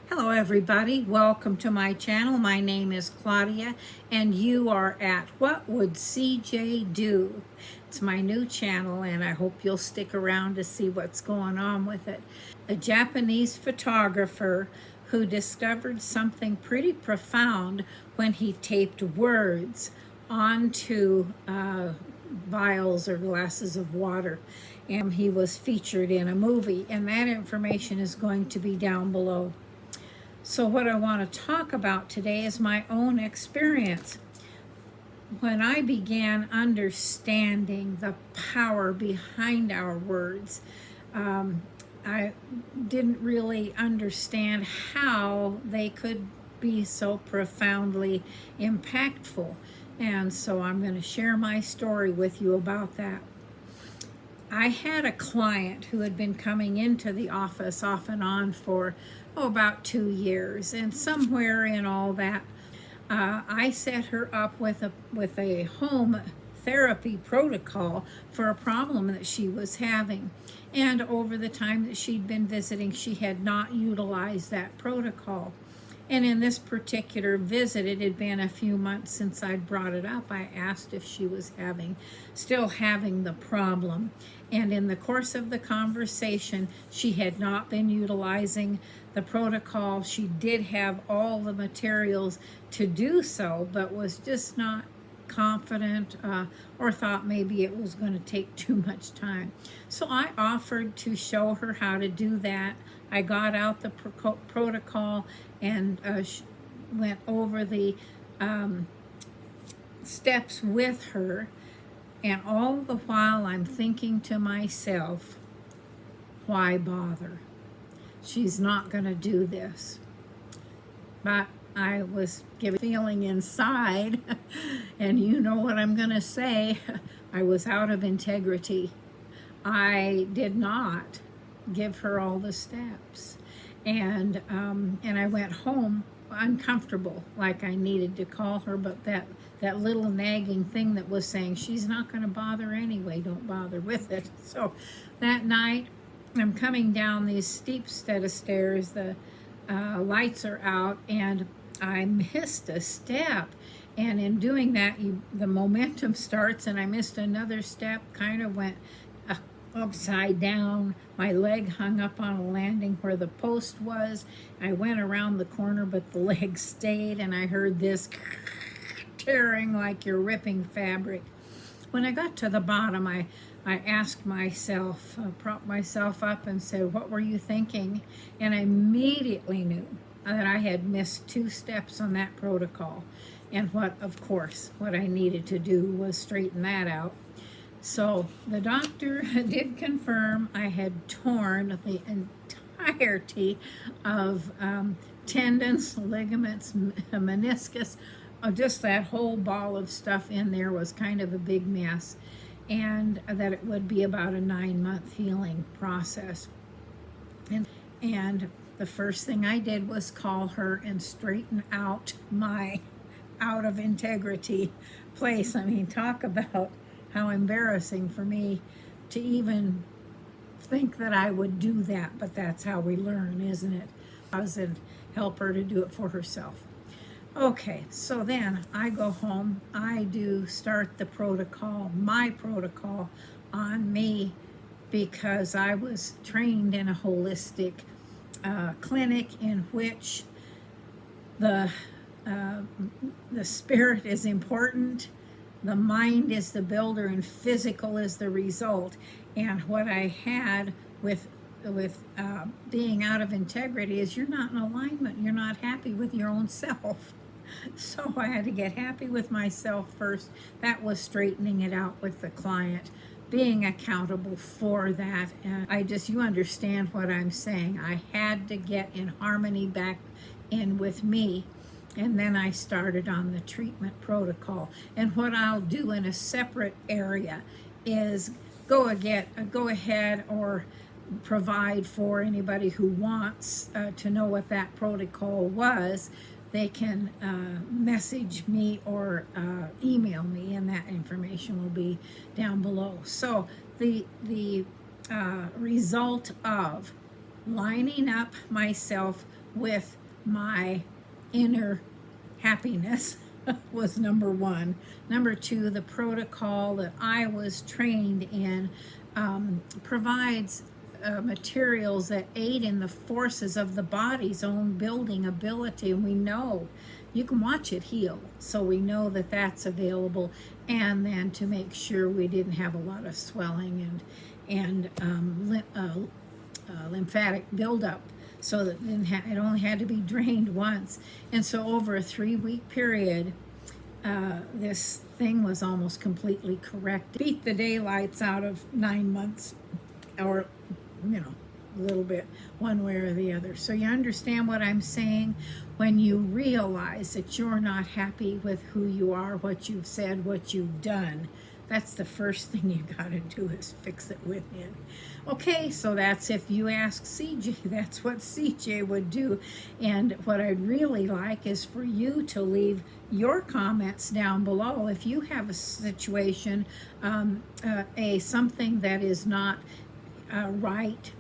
Hello everybody, welcome to my channel. My name is Claudia and you are at What Would CJ Do? It's my new channel and I hope you'll stick around to see what's going on with it. A Japanese photographer who discovered something pretty profound when he taped words onto vials or glasses of water, and he was featured in a movie, and that information is going to be down below. So what I want to talk about today is my own experience. When I began understanding the power behind our words, I didn't really understand how they could be so profoundly impactful. And so I'm going to share my story with you about that. I had a client who had been coming into the office off and on for about 2 years, and somewhere in all that, I set her up with a home therapy protocol for a problem that she was having. And over the time that she'd been visiting, she had not utilized that protocol. And in this particular visit, it had been a few months since I'd brought it up. I asked if she was still having the problem. And in the course of the conversation, she had not been utilizing the protocol. She did have all the materials to do so, but was just not confident or thought maybe it was going to take too much time. So I offered to show her how to do that. I got out the protocol and went over the steps with her, and all the while I'm thinking to myself, why bother? She's not going to do this. But I was giving a feeling inside, and you know what I'm going to say, I was out of integrity. I did not give her all the steps. And I went home uncomfortable, like I needed to call her, but that little nagging thing that was saying, she's not going to bother anyway, don't bother with it. So that night, I'm coming down these steep set of stairs, the lights are out, and I missed a step. And in doing that, the momentum starts, and I missed another step, kind of went upside down. My leg hung up on a landing where the post was. I went around the corner, but the leg stayed, and I heard this tearing like you're ripping fabric. When I got to the bottom, I asked myself, propped myself up and said, what were you thinking? And I immediately knew that I had missed 2 steps on that protocol. And of course, what I needed to do was straighten that out. So the doctor did confirm I had torn the entirety of tendons, ligaments, meniscus. Just that whole ball of stuff in there was kind of a big mess, and that it would be about a 9-month healing process. And the first thing I did was call her and straighten out my out of integrity place. I mean, talk about how embarrassing for me to even think that I would do that, but that's how we learn, isn't it? And help her to do it for herself. Okay, so then I go home, I do start the protocol, my protocol on me, because I was trained in a holistic clinic in which the spirit is important, the mind is the builder, and physical is the result. And what I had with being out of integrity is you're not in alignment, you're not happy with your own self. So I had to get happy with myself first. That was straightening it out with the client, being accountable for that. And you understand what I'm saying. I had to get in harmony back in with me. And then I started on the treatment protocol. And what I'll do in a separate area is go ahead or provide for anybody who wants to know what that protocol was. They can message me or email me, and that information will be down below. So the result of lining up myself with my inner happiness was number one. Number two, the protocol that I was trained in provides materials that aid in the forces of the body's own building ability, and we know you can watch it heal, so we know that that's available. And then to make sure we didn't have a lot of swelling and lymphatic buildup, so that it only had to be drained once. And so over a 3-week period, this thing was almost completely corrected. Beat the daylights out of 9 months, or a little bit one way or the other. So you understand what I'm saying? When you realize that you're not happy with who you are, what you've said, what you've done, that's the first thing you got to do, is fix it within. Okay, so that's if you ask CJ, that's what CJ would do. And what I'd really like is for you to leave your comments down below. If you have a situation, something that is not right,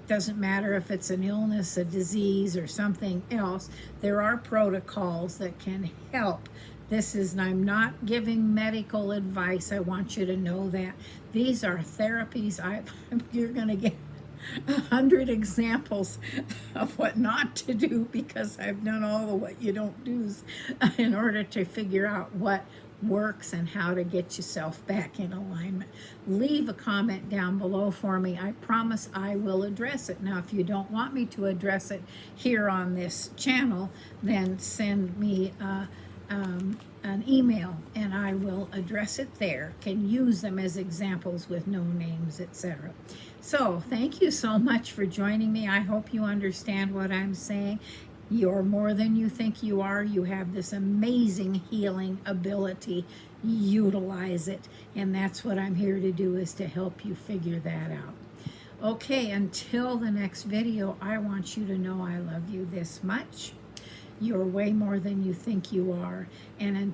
doesn't matter if it's an illness, a disease, or something else, there are protocols that can help. I'm not giving medical advice. I want you to know that. These are therapies. You're going to get 100 examples of what not to do, because I've done all the what you don't do's in order to figure out what works and how to get yourself back in alignment. Leave a comment down below for me. I promise I will address it. Now, if you don't want me to address it here on this channel, then send me an email and I will address it there. Can use them as examples with no names, etc. So thank you so much for joining me. I hope you understand what I'm saying. You're more than you think you are. You have this amazing healing ability. Utilize it. And that's what I'm here to do, is to help you figure that out. Okay, until the next video, I want you to know I love you this much. You're way more than you think you are. And until